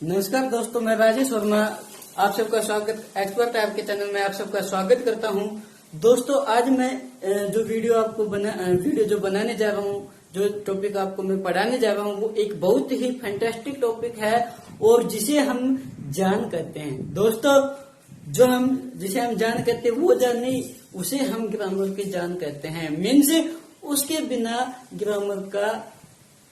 नमस्कार दोस्तों, मैं राजेश वर्मा आप सबका स्वागत एक्सपर्ट ऐप के चैनल में आप सबका स्वागत करता हूं। दोस्तों, आज मैं जो वीडियो जो बनाने जा रहा हूं, जो टॉपिक आपको मैं पढ़ाने जा रहा हूं, वो एक बहुत ही फैंटास्टिक टॉपिक है और जिसे हम जान कहते हैं। दोस्तों, जिसे हम जान कहते हैं वो जान नहीं, उसे हम ग्रामर की जान कहते हैं। मीन्स उसके बिना ग्रामर का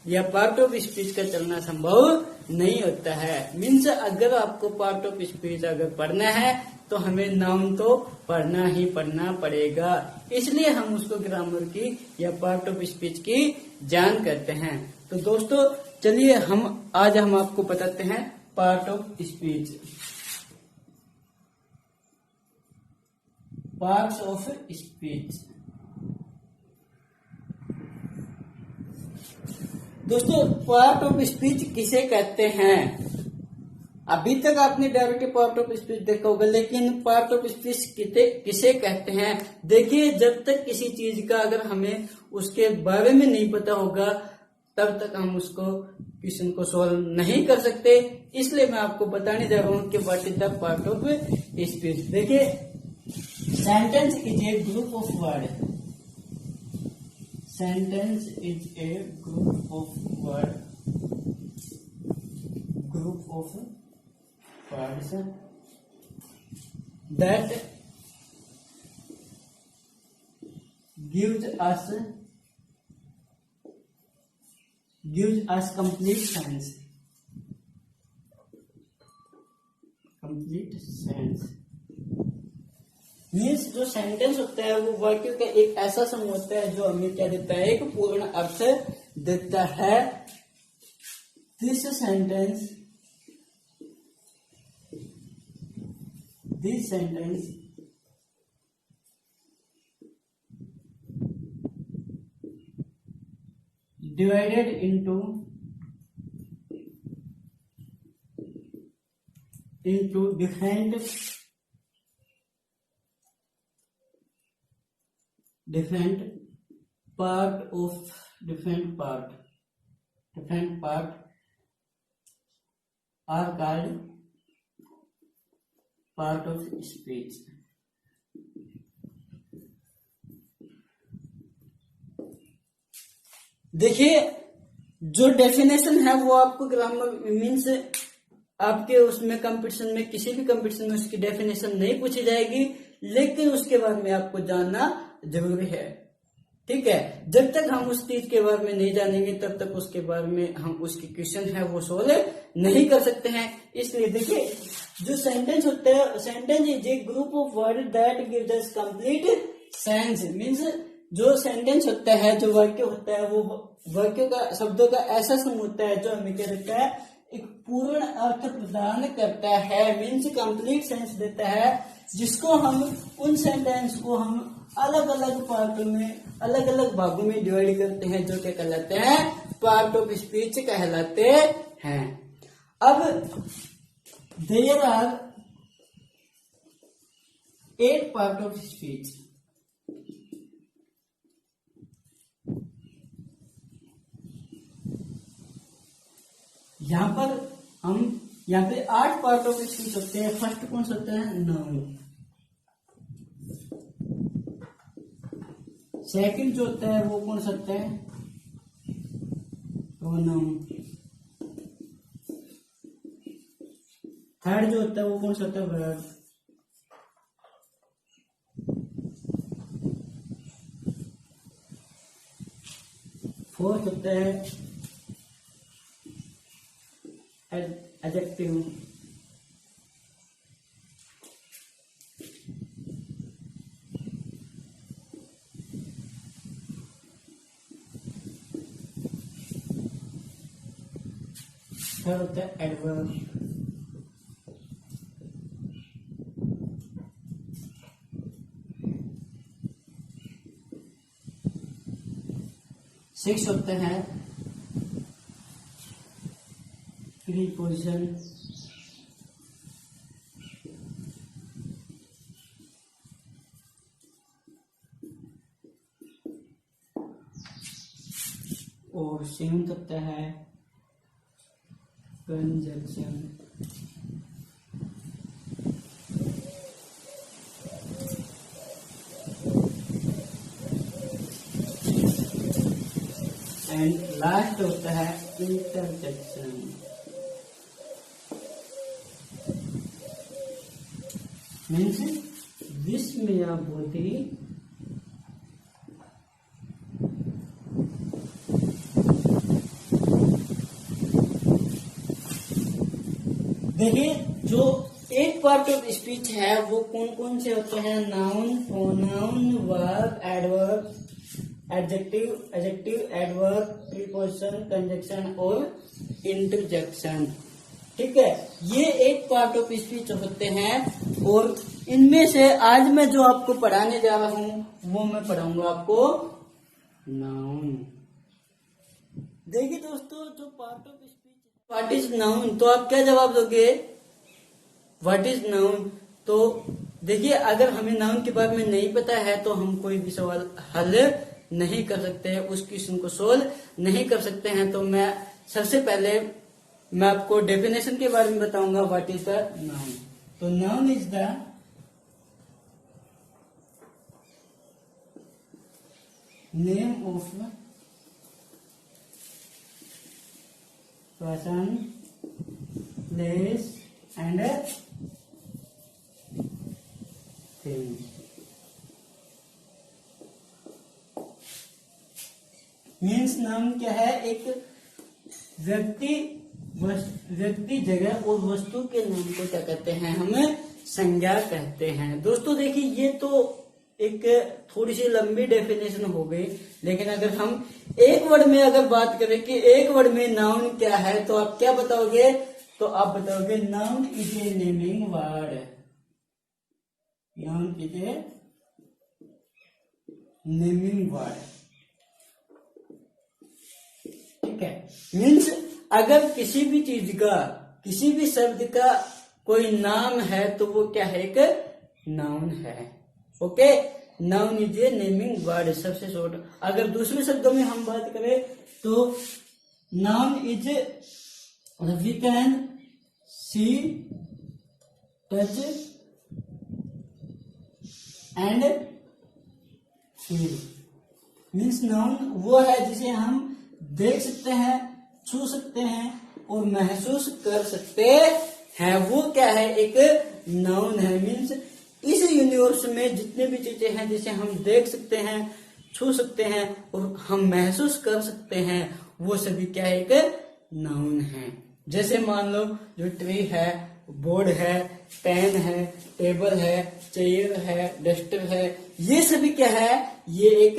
या पार्ट ऑफ स्पीच का चलना संभव नहीं होता है। मीन्स अगर आपको पार्ट ऑफ स्पीच अगर पढ़ना है तो हमें नाउन तो पढ़ना ही पढ़ना पड़ेगा, इसलिए हम उसको ग्रामर की या पार्ट ऑफ स्पीच की जान करते हैं। तो दोस्तों चलिए आज हम आपको बताते हैं part of speech. Parts of speech. दोस्तों, पार्ट ऑफ स्पीच किसे कहते हैं? अभी तक आपने डायरेक्ट पार्ट ऑफ स्पीच देखा होगा, लेकिन पार्ट ऑफ स्पीच किसे कहते हैं? देखिए, जब तक किसी चीज का अगर हमें उसके बारे में नहीं पता होगा तब तक हम उसको क्वेश्चन को सॉल्व नहीं कर सकते। इसलिए मैं आपको बताने जा रहा हूं कि what is the part of speech. देखिए, sentence is a group of word. Sentence is a group of words that gives us complete sense. Means जो सेंटेंस होता है वो वाक्य का एक ऐसा समूह होता है जो हमें क्या देता है, एक पूर्ण अर्थ देता है। This sentence divided into different part are called part of speech। देखिए, जो डेफिनेशन है वो आपको ग्रामर मीन्स आपके उसमें कंपटीशन में, किसी भी कंपटीशन में उसकी डेफिनेशन नहीं पूछी जाएगी, लेकिन उसके बारे में आपको जानना जरूरी है। ठीक है, जब तक हम उस चीज के बारे में नहीं जानेंगे तब तक उसके बारे में हम उसकी क्वेश्चन है वो सोल्व नहीं कर सकते हैं। इसलिए देखिए, जो सेंटेंस होता है, sentence is a group of word that gives us complete sense. Means जो सेंटेंस होता है, जो वाक्य होता है, वो वाक्यों का, शब्दों का ऐसा समूह होता है जो हमें क्या देता है, एक पूर्ण अर्थ प्रदान करता है। मीन्स कंप्लीट सेंस देता है, जिसको हम उन सेंटेंस को हम अलग अलग पार्टों में, अलग अलग भागों में डिवाइड करते हैं, जो क्या कहलाते हैं, पार्ट ऑफ स्पीच कहलाते हैं। अब there are 8 part of speech. यहाँ पे 8 पार्ट ऑफ स्पीच होते हैं। फर्स्ट कौन सा होता है? नाउन। सेकंड जो होता है वो कौन सा होता है? प्रोनाउन। थर्ड जो होता है वो कौन सा होता है? वर्ब। फोर्थ होता है एडजेक्टिव। थर्ड होता है एडवर्ब। सिक्स होते हैं प्रीपोजिशन। और सेवन होता है कंजक्शन। एंड लास्ट होता है इंटरजेक्शन। मीन्स विस्मय बुद्धि देखिए, जो एक पार्ट ऑफ स्पीच है वो कौन कौन से होते हैं? Noun, pronoun, verb, adverb, adjective, adverb, preposition, conjunction और इंटरजेक्शन। ठीक है, ये एक पार्ट ऑफ स्पीच होते हैं और इनमें से आज मैं जो आपको पढ़ाने जा रहा हूं वो मैं पढ़ाऊंगा आपको नाउन। देखिए दोस्तों, जो part of speech what is noun, तो आप क्या जवाब दोगे? What is noun. तो देखिए, अगर हमें नाउन के बारे में नहीं पता है तो हम कोई भी सवाल हल नहीं कर सकते हैं, उस क्वेश्चन को सोल्व नहीं कर सकते हैं। तो मैं सबसे पहले मैं आपको डेफिनेशन के बारे में बताऊंगा व्हाट इज द नाउन। तो noun is the name of person, place and thing. Means noun क्या है? एक व्यक्ति, जगह और वस्तु के नाम को क्या कहते हैं? हमें संज्ञा कहते हैं। दोस्तों देखिए, ये तो एक थोड़ी सी लंबी डेफिनेशन हो गई, लेकिन अगर हम एक वर्ड में अगर बात करें कि एक वर्ड में नाउन क्या है, तो आप क्या बताओगे? तो आप बताओगे noun is a naming word. Noun is a naming word. ठीक है, मीन्स अगर किसी भी चीज का, किसी भी शब्द का कोई नाम है तो वो क्या है? एक नाउन है। Okay, noun is a naming word, सबसे शॉर्ट। अगर दूसरे शब्दों में हम बात करें तो noun is we can see, touch and feel. Means noun वो है जिसे हम देख सकते हैं, छू सकते हैं और महसूस कर सकते हैं। वो क्या है? एक नाउन है। मीन्स इस यूनिवर्स में जितने भी चीजें हैं जिसे हम देख सकते हैं, छू सकते हैं और हम महसूस कर सकते हैं, वो सभी क्या है? एक नाउन है। जैसे मान लो जो ट्री है, बोर्ड है, पेन है, टेबल है, चेयर है, डस्टर है, ये सभी क्या है? ये एक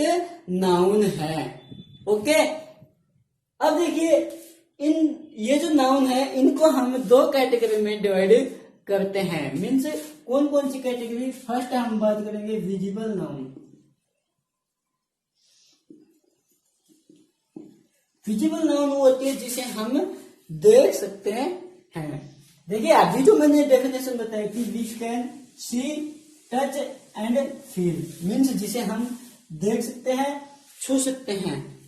नाउन है। ओके, अब देखिए, ये जो नाउन है इनको हम दो कैटेगरी में डिवाइड करते हैं। मीन्स कौन कौन सी कैटेगरी? फर्स्ट हम बात करेंगे विजिबल नाउन। विजिबल नाउन वो होती है जिसे हम देख सकते हैं। देखिए, अभी जो मैंने डेफिनेशन बताया कि we can see, touch and feel. Means जिसे हम देख सकते हैं, छू सकते हैं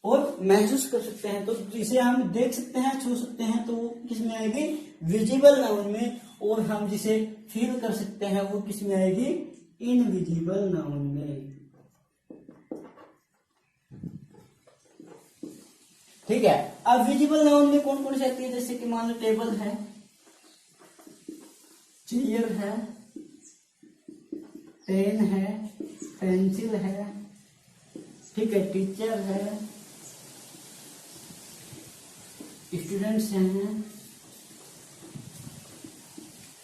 और महसूस कर सकते हैं। तो जिसे हम देख सकते हैं, छू सकते हैं, तो वो किस में आएगी? विजिबल नाउन में। और हम जिसे फील कर सकते हैं वो किस में आएगी? इनविजिबल नाउन में। ठीक है, अब विजिबल नाउन में कौन कौन सी आती है? जैसे कि मान लो टेबल है, चेयर है, पेन है, पेंसिल है, ठीक है, टीचर है, स्टूडेंट्स हैं,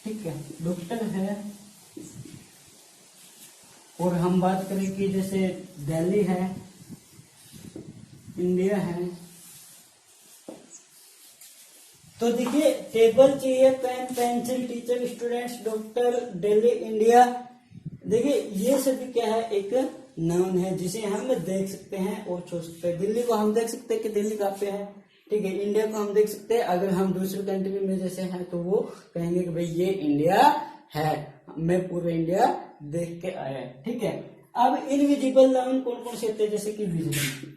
ठीक है, डॉक्टर है। और हम बात करें कि जैसे दिल्ली है, इंडिया है। तो देखिए, table, chair, pen, pencil, teacher, students, doctor, Delhi, India, देखिए ये सभी क्या है? एक नाउन है जिसे हम देख सकते हैं और छू सकते हैं। दिल्ली को हम देख सकते हैं कि दिल्ली कहाँ पे है, ठीक है। इंडिया को हम देख सकते हैं, अगर हम दूसरी कंट्री में जैसे हैं तो वो कहेंगे कि भाई ये इंडिया है, मैं पूरा इंडिया देख के आया, ठीक है। अब इनविजिबल नाउन कौन कौन से होते हैं? जैसे कि विजिबल,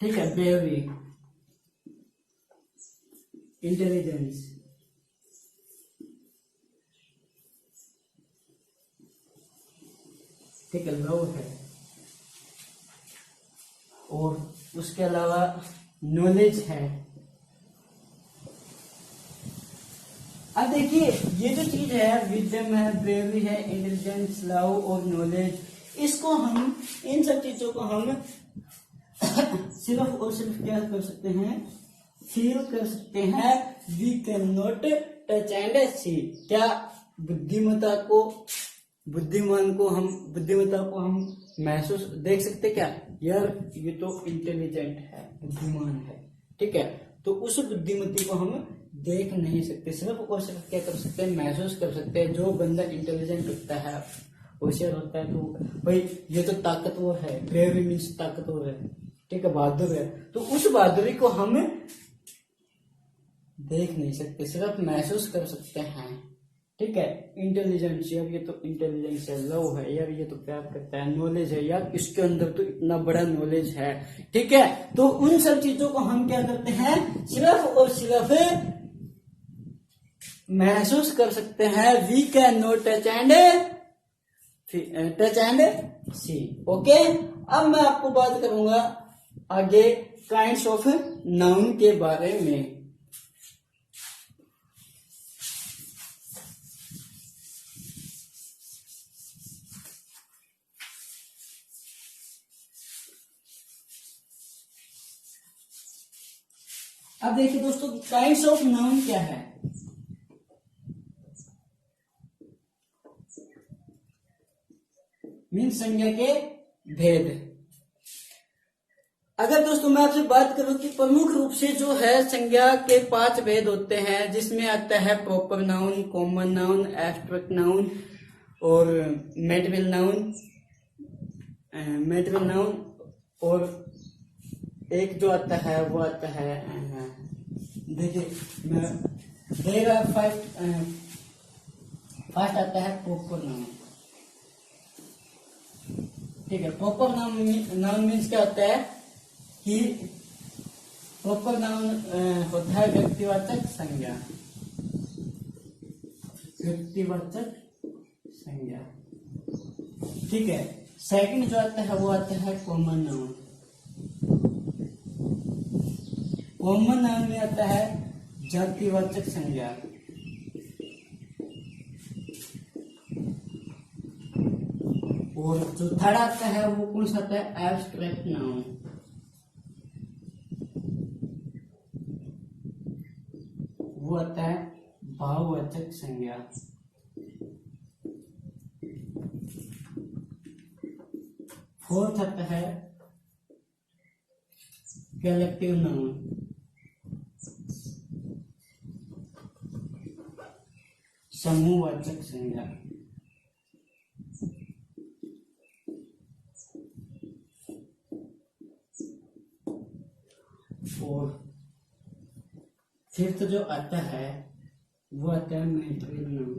ठीक है, बेबी, इंटेलिजेंस, ठीक है, लव है। और उसके अलावा नॉलेज है। अब देखिए ये जो चीज है, विजडम है, ब्रेवरी है, इंटेलिजेंस, लव और नॉलेज, इसको हम, इन सब चीजों को हम सिर्फ और सिर्फ क्या कर सकते हैं, फील कर सकते हैं। We can not touch and see. क्या बुद्धिमत्ता को, बुद्धिमत्ता को हम महसूस देख सकते क्या, यार ये तो इंटेलिजेंट है, बुद्धिमान है, ठीक है। तो उस बुद्धिमत्ता को हम देख नहीं सकते, सिर्फ और सिर्फ क्या कर सकते हैं, महसूस कर सकते हैं। जो बंदा इंटेलिजेंट होता है, होशियार होता है, तो भाई ये तो ताकतवर है, ब्रेव मीन्स ताकतवर है, ठीक है, बहादुर है, तो उस बहादुरी को हम देख नहीं सकते, सिर्फ महसूस कर सकते हैं, ठीक है। इंटेलिजेंस, यार ये तो इंटेलिजेंस है, लव है, यार ये तो प्यार करता है, नॉलेज है, यार इसके अंदर तो इतना बड़ा नॉलेज है, ठीक है। तो उन सब चीजों को हम क्या करते हैं, सिर्फ और सिर्फ महसूस कर सकते हैं। We can not touch and see. Okay, अब मैं आपको बात करूंगा आगे काइंड्स ऑफ नाउन के बारे में। अब देखिए दोस्तों, काइंड्स ऑफ नाउन क्या है। मीन्स संज्ञा के भेद। अगर दोस्तों मैं आपसे बात करूं कि प्रमुख रूप से जो है संज्ञा के 5 भेद होते हैं, जिसमें आता है proper noun, common noun, abstract noun और मेटेरियल नाउन, और एक जो आता है वो आता है, देखिए मैं देगा फर्स्ट आता है प्रॉपर नाउन, ठीक है। प्रॉपर नाउन मीन्स क्या होता है कि प्रॉपर नाउन होता है व्यक्तिवाचक संज्ञा, ठीक है। सेकंड जो आता है वो आता है कॉमन नाउन। कॉमन नाउन में आता है जातिवाचक संज्ञा, और जो थर्ड आता है वो कौन सा आता है, एब्स्ट्रैक्ट नाउन। वो आता है भाववाचक संज्ञा। फोर्थ आता है कलेक्टिव नाउन, समूहवाचक संज्ञा। और फिफ्थ जो आता है वो आता है मेटेरियल नाउन,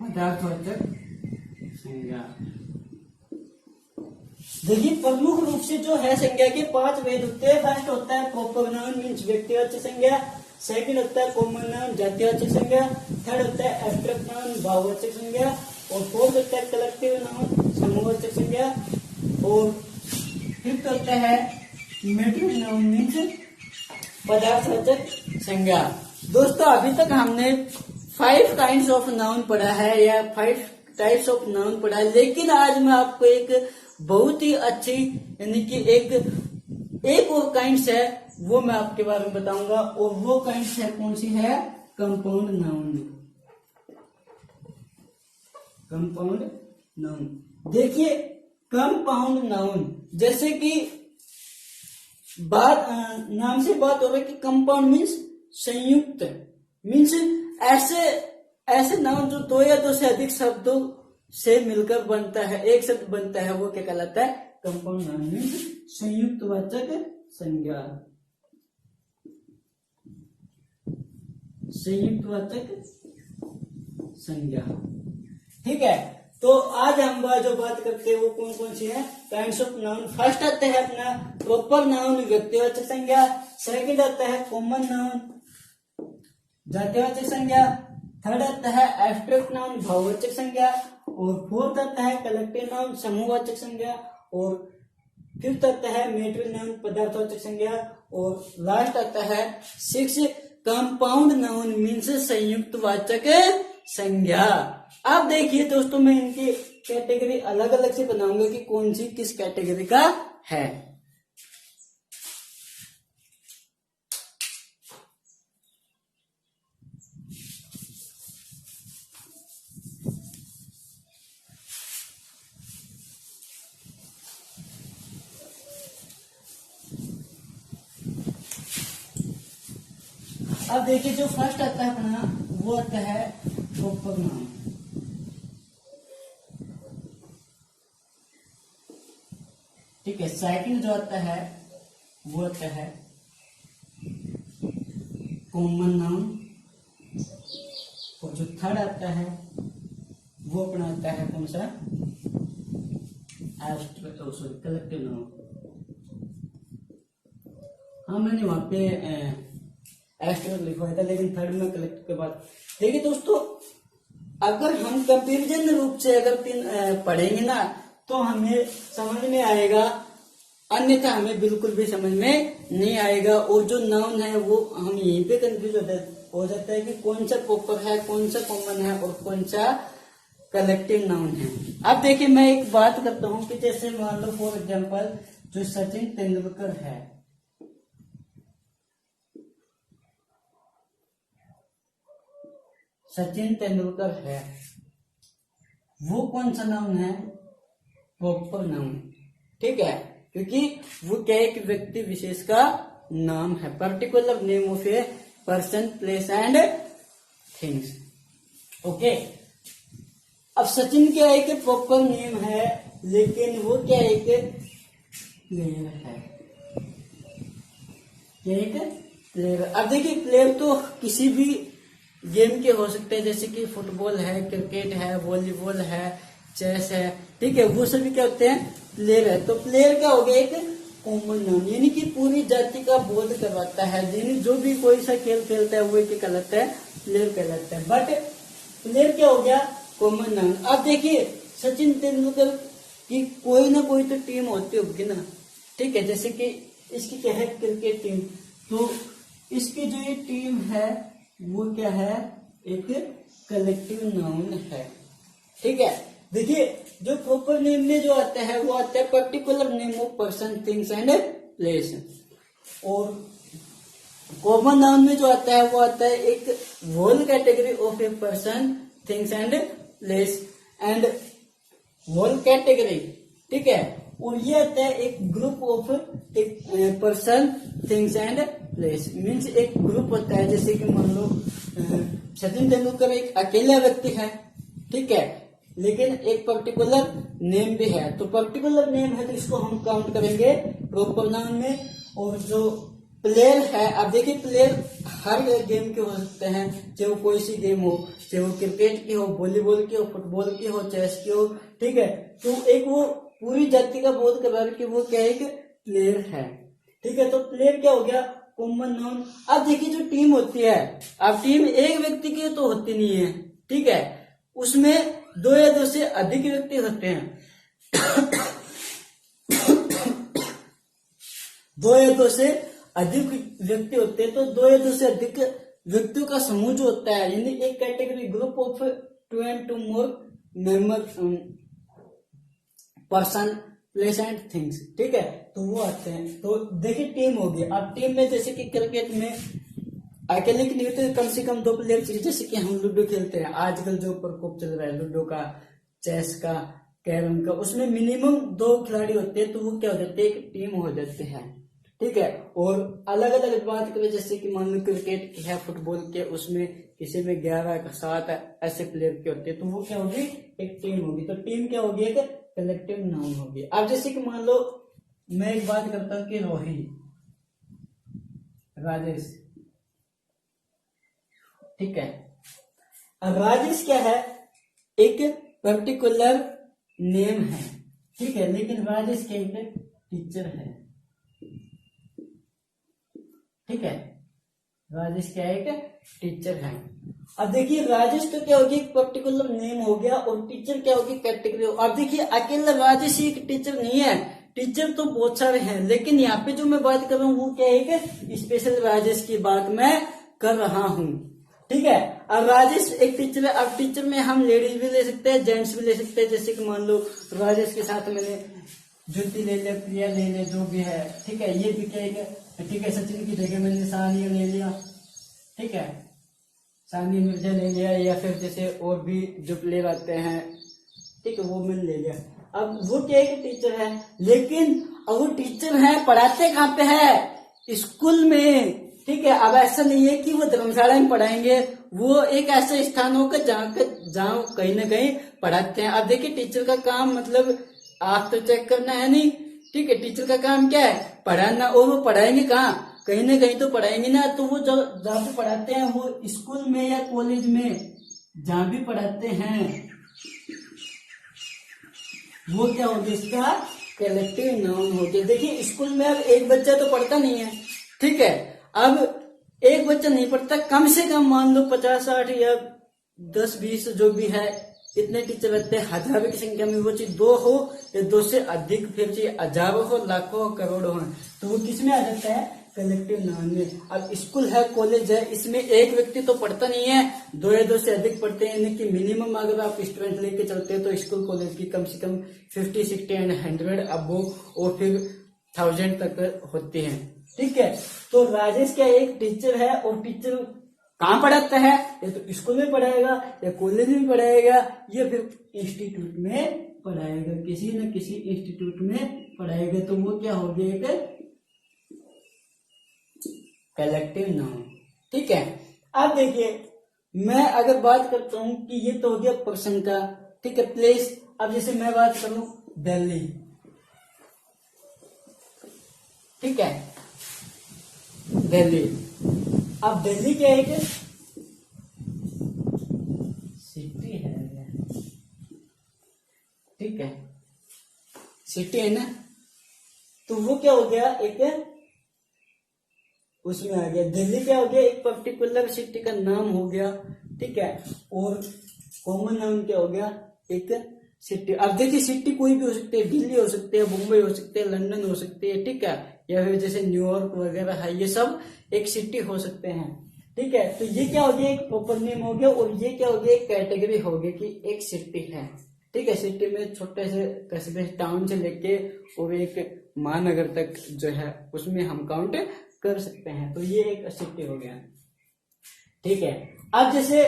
पदार्थवाचक संज्ञा। देखिए प्रमुख रूप से जो है संज्ञा के 5 भेद होते हैं। फर्स्ट होता है प्रॉपर नाउन मीन्स व्यक्तिवाचक संज्ञा, सेकंड होता है कॉमन नाउन जातिवाचक संज्ञा, थर्ड होता है एब्स्ट्रैक्ट नाउन भाववाचक संज्ञा, और फोर्थ होता है कलेक्टिव नाउन समूहवाचक संज्ञा, और फिफ्थ होता है मेटेरियल नाउन मीन्स पदार्थवाचक संज्ञा। दोस्तों अभी तक हमने 5 काइंड्स ऑफ नाउन पढ़ा है, या 5 टाइप्स ऑफ नाउन पढ़ा है, लेकिन आज मैं आपको एक बहुत ही अच्छी, यानी कि एक और काइंड्स है वो मैं आपके बारे में बताऊंगा, और वो काइंड्स है कौन सी है, कंपाउंड नाउन। कंपाउंड नाउन, देखिए कंपाउंड नाउन, जैसे कि बात नाम से बात हो रही है कि कंपाउंड मीन्स संयुक्त, मीन्स ऐसे नाउन जो 2 या 2 से अधिक शब्दों से मिलकर बनता है, एक शब्द बनता है, वो क्या कहलाता है, कंपाउंड नाउन मीन्स संयुक्त वाचक संज्ञा, संयुक्त वाचक संज्ञा, ठीक है। तो आज हम जो बात करते हैं वो कौन कौन सी है, काइंड्स ऑफ नाउन। फर्स्ट आता है अपना प्रॉपर नाउन व्यक्तिवाचक संज्ञा, सेकंड आता है कॉमन नाउन जातिवाचक संज्ञा, थर्ड आता है एब्स्ट्रैक्ट नाउन भाववाचक संज्ञा, और फोर्थ आता है कलेक्टिव नाउन समूहवाचक संज्ञा, और फिफ्थ आता है मैटेरियल नाउन पदार्थवाचक संज्ञा, और लास्ट आता है सिक्स कंपाउंड नाउन मीन्स संयुक्त वाचक संज्ञा। अब देखिए दोस्तों, मैं इनकी कैटेगरी अलग अलग से बनाऊंगा कि कौन सी किस कैटेगरी का है। अब देखिए जो फर्स्ट आता है अपना वो आता है प्रॉपर नाउन। ठीक है, सेकंड जो आता है वो आता है कॉमन नाउन, और जो थर्ड आता है वो अपना आता है कौन सा, सॉरी कलेक्टिव नाउन। हाँ मैंने वहां पे एब्स्ट्रैक्ट लिखवाया था, लेकिन थर्ड में कलेक्टिव के बाद। देखिए दोस्तों, अगर हम कंपेरिजन रूप से अगर तीन पढ़ेंगे ना तो हमें समझ में आएगा, अन्यथा हमें बिल्कुल भी समझ में नहीं आएगा। और जो नाउन है वो हम यहीं पे कंफ्यूज हो जाता है कि कौन सा प्रॉपर है, कौन सा कॉमन है और कौन सा कलेक्टिव नाउन है। अब देखिए मैं एक बात करता हूं कि जैसे मान लो फॉर एग्जांपल जो सचिन तेंदुलकर है, सचिन तेंदुलकर है, वो कौन सा नाउन है, प्रॉपर नाउन। ठीक है, क्योंकि वो क्या है, एक व्यक्ति विशेष का नाम है, particular name of a person place and things. Okay, अब सचिन क्या है कि प्रॉपर नेम है, लेकिन वो क्या है कि प्लेयर है, क्या एक प्लेयर। अब देखिए प्लेयर तो किसी भी गेम के हो सकते हैं, जैसे कि फुटबॉल है, क्रिकेट है, वॉलीबॉल है, चेस है। ठीक है, वो सभी क्या होते हैं, प्लेयर है। तो प्लेयर क्या हो गया, एक कॉमन नाउन, यानी कि पूरी जाति का बोध करवाता है, यानी जो भी कोई सा खेल खेलता है वो एक कहलाता है, प्लेयर कहलाता है। बट प्लेयर क्या हो गया, कॉमन नाउन। अब देखिए सचिन तेंदुलकर की कोई ना कोई तो टीम होती होगी ना। ठीक है, जैसे कि इसकी क्या है, क्रिकेट टीम, तो इसकी जो ये टीम है वो क्या है, एक कलेक्टिव नाउन है। ठीक है, देखिए जो प्रॉपर नेम में जो आता है वो आता है particular name of person things and place, और कॉमन नाउन में जो आता है वो आता है एक whole category of a person things and place and whole category. ठीक है, और ये आता है एक ग्रुप ऑफ एक person things and place, means एक ग्रुप होता है। जैसे कि मान लो सचिन तेंदुलकर एक अकेला व्यक्ति है, ठीक है, लेकिन एक पर्टिकुलर नेम भी है, तो पर्टिकुलर नेम है तो इसको हम काउंट करेंगे प्रॉपर नाउन में। और जो प्लेयर है, अब देखिए प्लेयर हर गेम के हो सकते हैं, चाहे वो कोई सी गेम हो, चाहे वो क्रिकेट की हो, वॉलीबॉल की हो, फुटबॉल की हो, चेस की हो। ठीक है, तो एक वो पूरी जाति का बोध कर रहा है कि वो क्या एक प्लेयर है। ठीक है, तो प्लेयर क्या हो गया, कॉमन नाउन। अब देखिए जो टीम होती है, अब टीम एक व्यक्ति की तो होती नहीं है। ठीक है, उसमें दो या दो से अधिक व्यक्ति होते हैं दो या दो से अधिक व्यक्ति होते हैं, तो दो या दो से अधिक व्यक्तियों का समूह जो होता है, यानी एक category group of 2 and 2 more member person place and things. ठीक है, तो वो आते हैं। तो देखिए टीम होगी। अब टीम में जैसे कि क्रिकेट में अकेले की नहीं होते, कम से कम 2 प्लेयर चाहिए। जैसे कि हम लूडो खेलते हैं, आजकल जो प्रकोप चल रहा है लूडो का, चेस का, कैरम का, उसमें मिनिमम 2 खिलाड़ी होते हैं, तो वो क्या हो जाते हैं, एक टीम हो जाते हैं। ठीक है, और अलग अलग बात करें, जैसे कि मान लो क्रिकेट की है, फुटबॉल के, उसमें किसी में 11 का 7 ऐसे प्लेयर के होते हैं, तो वो क्या होगी, एक टीम होगी। तो टीम क्या होगी, एक कलेक्टिव नाउन होगी। अब जैसे कि मान लो मैं एक बात करता हूं कि रोहित, राजेश, ठीक है, अब राजेश क्या है, एक पर्टिकुलर नेम है, ठीक है, लेकिन राजेश क्या एक टीचर है, ठीक है, राजेश क्या एक टीचर है। अब देखिए राजेश तो क्या होगी, एक पर्टिकुलर नेम हो गया, और टीचर क्या होगी, कैटेगरी। अब देखिए अकेला राजेश ही एक टीचर नहीं है, टीचर तो बहुत सारे हैं, लेकिन यहाँ पे जो मैं बात कर रहा हूँ वो क्या है, स्पेशल राजेश की बात मैं कर रहा हूँ, ठीक है। अब राजेश एक टीचर है। अब टीचर में हम लेडीज भी ले सकते हैं, जेंट्स भी ले सकते हैं। जैसे कि मान लो राजेश के साथ मैंने ज्योति ले लिया, प्रिया ले लिया, जो भी है, ठीक है, ये भी क्या है, ठीक है, सचिन की जगह मैंने सानिया ले लिया, ठीक है, सानिया मिर्जा ले लिया, या फिर जैसे और भी जो प्लेयर आते हैं, ठीक है, वो मैंने ले लिया। अब वो क्या है कि टीचर है, लेकिन अब वो टीचर है, पढ़ाते कहाँ पे है, स्कूल में, ठीक है। अब ऐसा नहीं है कि वो धर्मशाला में पढ़ाएंगे, वो एक ऐसा स्थान होगा जहाँ कहीं ना कहीं पढ़ाते हैं। अब देखिए टीचर का काम मतलब आप तो चेक करना है नहीं, ठीक है, टीचर का काम क्या है, पढ़ाना, और वो पढ़ाएंगे कहाँ, कहीं ना कहीं तो पढ़ाएंगे ना। तो वो जहाँ पे पढ़ाते हैं वो स्कूल में या कॉलेज में जहाँ भी पढ़ाते हैं वो क्या हो गया, इसका कलेक्टिव नाउन हो गया। देखिए स्कूल में अब एक बच्चा तो पढ़ता नहीं है, ठीक है, अब एक बच्चा नहीं पढ़ता, कम से कम मान लो 50-60 या 10-20 जो भी है, इतने टीचर रहते हैं, हजारों की संख्या में। वो चीज 2 हो या 2 से अधिक, फिर चाहिए हजारों हो, लाखों हो, करोड़ों हो, तो वो किस में आ जाता है, कलेक्टिव नाउन में। अब स्कूल है, कॉलेज है, इसमें एक व्यक्ति तो पढ़ता नहीं है, 2 या 2 से अधिक पढ़ते हैं, यानी कि मिनिमम अगर आप स्टूडेंट लेके चलते हैं तो स्कूल कॉलेज की कम से कम 50, 60 एंड 100 अबो और फिर 1000 तक होते हैं, ठीक है। तो राजेश क्या एक टीचर है, और टीचर कहाँ पढ़ाता है, या तो स्कूल में पढ़ाएगा, या कॉलेज में पढ़ाएगा, या फिर इंस्टीट्यूट में पढ़ाएगा, किसी न किसी इंस्टीट्यूट में पढ़ाएगा। तो वो क्या हो गया, एक कलेक्टिव नाउन, ठीक है। अब देखिए मैं अगर बात करता हूं कि ये तो हो गया पर्सन का, ठीक है, प्लेस। अब जैसे मैं बात करूं दिल्ली, ठीक है, दिल्ली। अब दिल्ली क्या है, सिटी है, ठीक है, सिटी है ना, तो वो क्या हो गया, एक उसमें आ गया। दिल्ली क्या हो गया, एक पर्टिकुलर सिटी का नाम हो गया, ठीक है, और कॉमन नाउन क्या हो गया, एक सिटी। अब देखिए सिटी कोई भी हो सकती है, दिल्ली हो सकती है, मुंबई हो सकती है, लंदन हो सकती है, ठीक है, या फिर जैसे न्यूयॉर्क वगैरह है, ये सब एक सिटी हो सकते हैं, ठीक है। तो ये क्या हो गया, एक प्रॉपर नेम हो गया, और ये क्या हो गया, एक कैटेगरी हो गई कि एक सिटी है, ठीक है। सिटी में छोटे से कस्बे, टाउन से लेके और एक महानगर तक जो है उसमें हम काउंट कर सकते हैं। तो ये एक सिटी हो गया, ठीक है। अब जैसे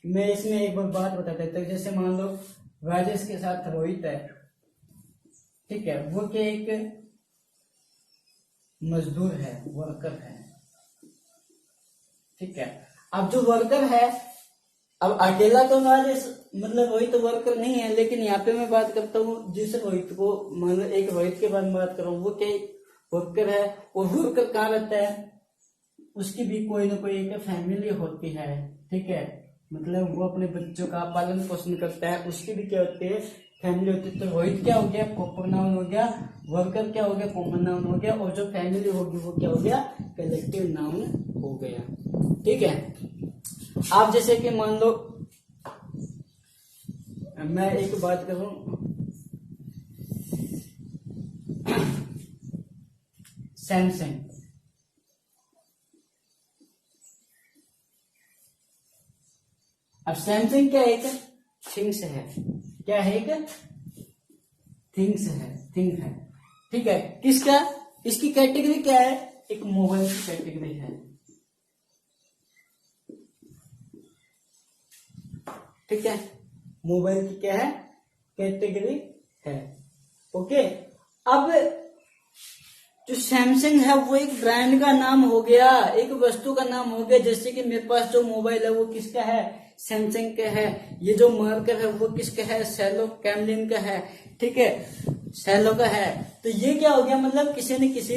मैं इसमें एक बात बता देता हूँ। जैसे मान लो राजेश के साथ रोहित है, ठीक है, वो क्या एक मजदूर है, वर्कर है, ठीक है। अब जो वर्कर है, अब अकेला तो राजेश मतलब रोहित तो वर्कर नहीं है, लेकिन यहाँ पे मैं बात करता हूँ जिस रोहित को, मान लो एक रोहित के बारे में बात कर रहा हूँ, वो क्या वर्कर है, और वर्कर कहाँ रहता है, उसकी भी कोई ना कोई एक फैमिली होती है, ठीक है, मतलब वो अपने बच्चों का पालन पोषण करता है, उसकी भी क्या होती है, फैमिली होती है। तो रोहित क्या हो गया, प्रॉपर नाउन हो गया, वर्कर क्या हो गया, कॉमन नाउन हो गया, और जो फैमिली होगी वो क्या हो गया, कलेक्टिव नाउन हो गया, ठीक है। आप जैसे कि मान लो मैं एक बात करूं, सैमसंग, अब सैमसंग क्या है, थिंग्स है, क्या है, एक थिंग्स है, थिंग है, ठीक है। किसका, इसकी कैटेगरी क्या है, एक मोबाइल की कैटेगरी है, ठीक है, मोबाइल की क्या है, कैटेगरी है, ओके। अब जो सैमसंग है वो एक ब्रांड का नाम हो गया, एक वस्तु का नाम हो गया। जैसे कि मेरे पास जो मोबाइल है वो किसका है, सैमसंग का है। ये जो मार्कर है वो किसका है, सेलो कैमलिन का है, ठीक है, सेलो का है। तो ये क्या हो गया, मतलब किसी न किसी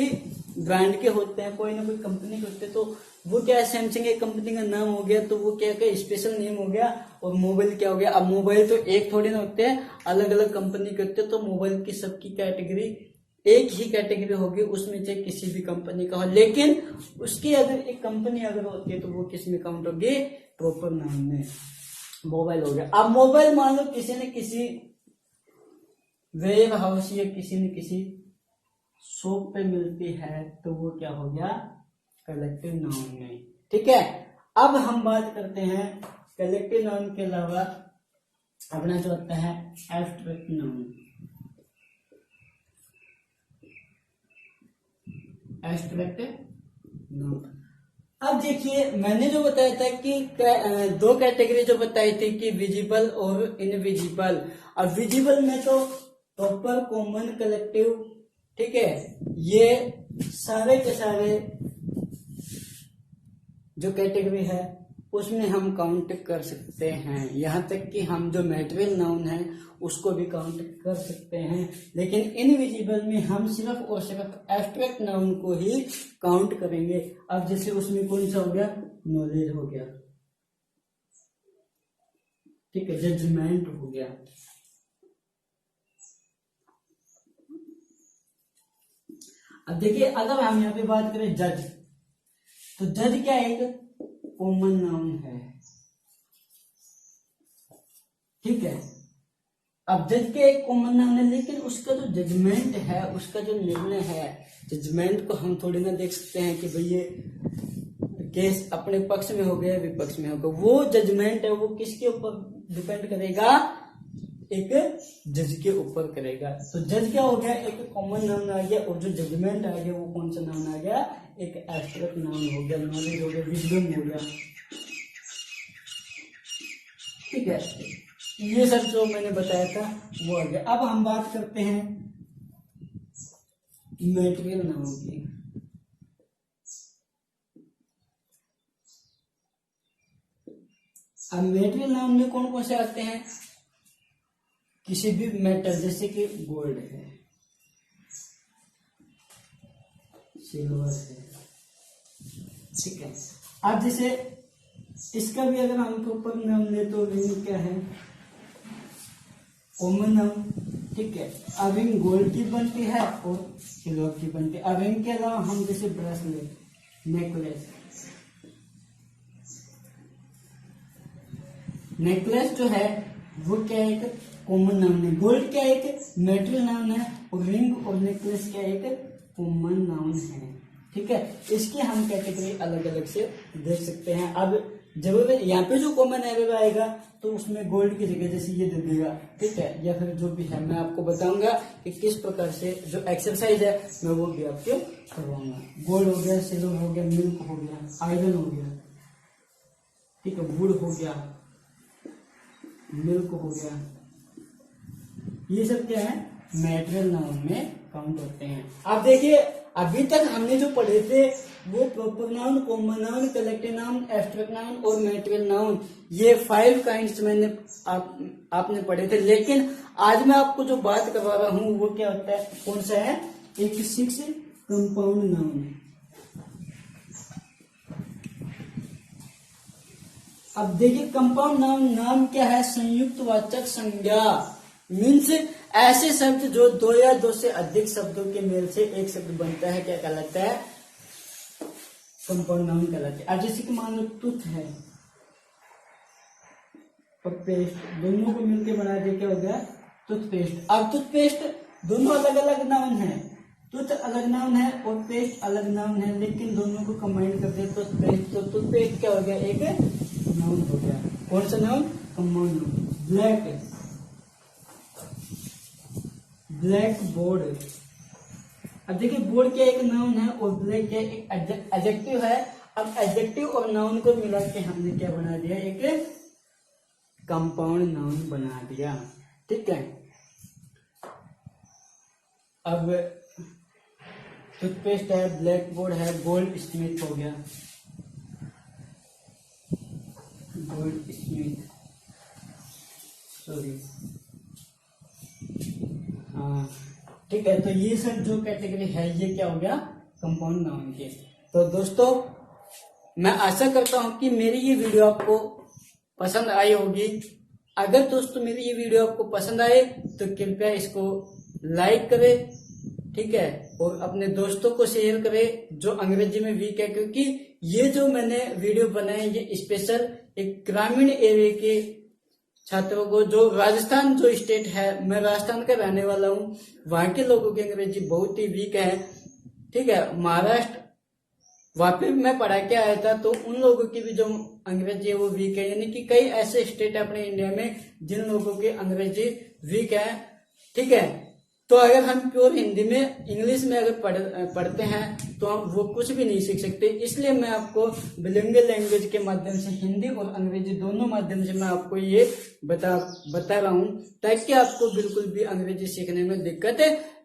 ब्रांड के होते हैं, कोई ना कोई कंपनी के होते हैं। तो वो क्या है, सैमसंग एक कंपनी का नाम हो गया, तो वो क्या क्या स्पेशल नेम हो गया। और मोबाइल क्या हो गया, अब मोबाइल तो एक थोड़ी ना होते हैं, अलग अलग कंपनी के होते हैं, तो मोबाइल की सबकी कैटेगरी एक ही कैटेगरी होगी, उसमें चाहे किसी भी कंपनी का हो, लेकिन उसकी अगर एक कंपनी अगर होती है तो वो किस में काउंट होगी, प्रॉपर नाम में। मोबाइल हो गया। अब मोबाइल मान लो किसी ने किसी वेयर हाउस या किसी न किसी शॉप पे मिलती है, तो वो क्या हो गया, कलेक्टिव नाउन में। ठीक है, अब हम बात करते हैं कलेक्टिव नाउन के अलावा अपना जो होता है एब्स्ट्रैक्ट नाउन। एब्स्ट्रैक्ट नाउन, अब देखिए मैंने जो बताया था कि दो कैटेगरी जो बताई थी कि विजिबल और इनविजिबल। अब विजिबल में तो प्रॉपर कॉमन कलेक्टिव, ठीक है, ये सारे के सारे जो कैटेगरी है उसमें हम काउंट कर सकते हैं, यहाँ तक कि हम जो मैटेरियल नाउन है उसको भी काउंट कर सकते हैं। लेकिन इनविजिबल में हम सिर्फ और सिर्फ एब्स्ट्रैक्ट नाउन को ही काउंट करेंगे। अब जैसे उसमें कौन सा हो गया, नॉलेज हो गया, ठीक है, जजमेंट हो गया। अब देखिए अगर हम यहाँ पे बात करें जज, तो जज क्या है, एक कॉमन नाउन है, ठीक है। अब जज के एक कॉमन नाउन है, लेकिन उसका जो जजमेंट है, उसका जो निर्णय है, जजमेंट को हम थोड़ी ना देख सकते हैं कि भाई ये केस अपने पक्ष में हो गया विपक्ष में हो गया। वो जजमेंट है वो किसके ऊपर डिपेंड करेगा, एक जज के ऊपर करेगा। तो जज क्या हो गया, एक कॉमन नाउन आ गया, और जो जजमेंट आ गया वो कौन सा नाउन आ गया, एक एब्स्ट्रैक्ट नाउन हो गया, नॉलेज हो गया, विजडम हो गया, ठीक है। ये सब जो मैंने बताया था वो आ गया। अब हम बात करते हैं मैटेरियल नाउन की। अब मैटेरियल नाउन में कौन कौन से आते हैं, किसी भी मेटल, जैसे कि गोल्ड है, सिल्वर है, ठीक है। अब जैसे इसका भी अगर हम प्रॉपर नाम ले तो रिंग क्या है, कॉमन नाउन, ठीक है। अब रिंग गोल्ड की बनती है और सिल्वर की बनती है। अब रिंग के अलावा हम जैसे ब्रेसलेट, नेकलेस, नेकलेस जो है वो क्या है, एक कॉमन नाउन है। गोल्ड क्या एक मेटल नाउन है, और रिंग और नेकलेस क्या एक कॉमन नाउन है, ठीक है। इसकी हम कैटेगरी अलग अलग से देख सकते हैं। अब जब यहाँ पे जो कॉमन एरर आएगा तो उसमें गोल्ड की जगह जैसे ये दे देगा, ठीक है, या फिर जो भी है मैं आपको बताऊंगा कि किस प्रकार से जो एक्सरसाइज है मैं वो भी आपको करवाऊंगा। गोल्ड हो गया, सिल्वर हो गया, मिल्क हो गया, आयरन हो गया, ठीक है, वुड हो गया, मिल्क हो गया, ये सब क्या है मैटेरियल नाउन में काउंट होते हैं। अब देखिए अभी तक हमने जो पढ़े थे वो proper noun, common noun, collective noun, abstract noun और मैटेरियल नाउन, ये 5 काइंड्स मैंने आपने पढ़े थे। लेकिन आज मैं आपको जो बात करवा रहा हूँ वो क्या होता है, कौन सा है, एक 6 कंपाउंड नाउन। अब देखिए कंपाउंड नाउन, नाम क्या है, संयुक्त वाचक संज्ञा, मीन्स ऐसे शब्द जो 2 या 2 से अधिक शब्दों के मेल से एक शब्द बनता है, क्या कहलाता है, कंपाउंड नाउन कहलाता है। अब जैसे कि मान लो टूथ है और पेस्ट, दोनों को मिलकर बना दे क्या हो गया, टूथपेस्ट। अब टूथपेस्ट दोनों अलग अलग नाउन है, टूथ अलग नाउन है और पेस्ट अलग नाउन है, लेकिन दोनों को कंबाइन कर दे टूथपेस्ट, तो टूथपेस्ट क्या हो गया, एक नाउन हो गया। कौन सा noun, compound noun. Black, black board. अब देखिए बोर्ड क्या एक नाउन है और ब्लैक क्या एक एडजेक्टिव है। अब एडजेक्टिव और नाउन को मिला के हमने क्या बना दिया, एक कंपाउंड नाउन बना दिया, ठीक है। अब टूथपेस्ट है, ब्लैक बोर्ड है, गोल्ड स्मिथ हो गया, गोल्ड स्मिथ, सॉरी, हाँ, ठीक है। तो ये सब जो कैटेगरी है ये क्या हो गया, कंपाउंड नाउन के। तो दोस्तों मैं आशा करता हूं कि मेरी ये वीडियो आपको पसंद आई होगी। अगर दोस्तों मेरी ये वीडियो आपको पसंद आए तो कृपया इसको लाइक करें, ठीक है, और अपने दोस्तों को शेयर करें जो अंग्रेजी में वीक है, क्योंकि ये जो मैंने वीडियो बनाए ये स्पेशल एक ग्रामीण एरिया के छात्रों को, जो राजस्थान जो स्टेट है, मैं राजस्थान का रहने वाला हूँ, वहां के लोगों की अंग्रेजी बहुत ही वीक है, ठीक है। महाराष्ट्र वहां पे मैं पढ़ा के आया था, तो उन लोगों की भी जो अंग्रेजी है वो वीक है, यानी कि कई ऐसे स्टेट है अपने इंडिया में जिन लोगों की अंग्रेजी वीक है, ठीक है। तो अगर हम प्योर हिंदी में इंग्लिश में अगर पढ़ते हैं तो हम वो कुछ भी नहीं सीख सकते। इसलिए मैं आपको बिलिंगुअल लैंग्वेज के माध्यम से हिंदी और अंग्रेजी दोनों माध्यम से मैं आपको ये बता रहा हूँ, ताकि आपको बिल्कुल भी अंग्रेजी सीखने में दिक्कत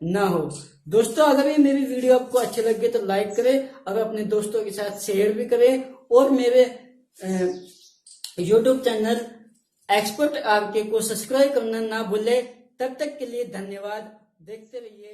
ना हो। दोस्तों अगर ये मेरी वीडियो आपको अच्छी लगे तो लाइक करें और अपने दोस्तों के साथ शेयर भी करें, और मेरे यूट्यूब चैनल एक्सपर्ट आरके को सब्सक्राइब करना ना भूले। तब तक के लिए धन्यवाद। देखते रहिए।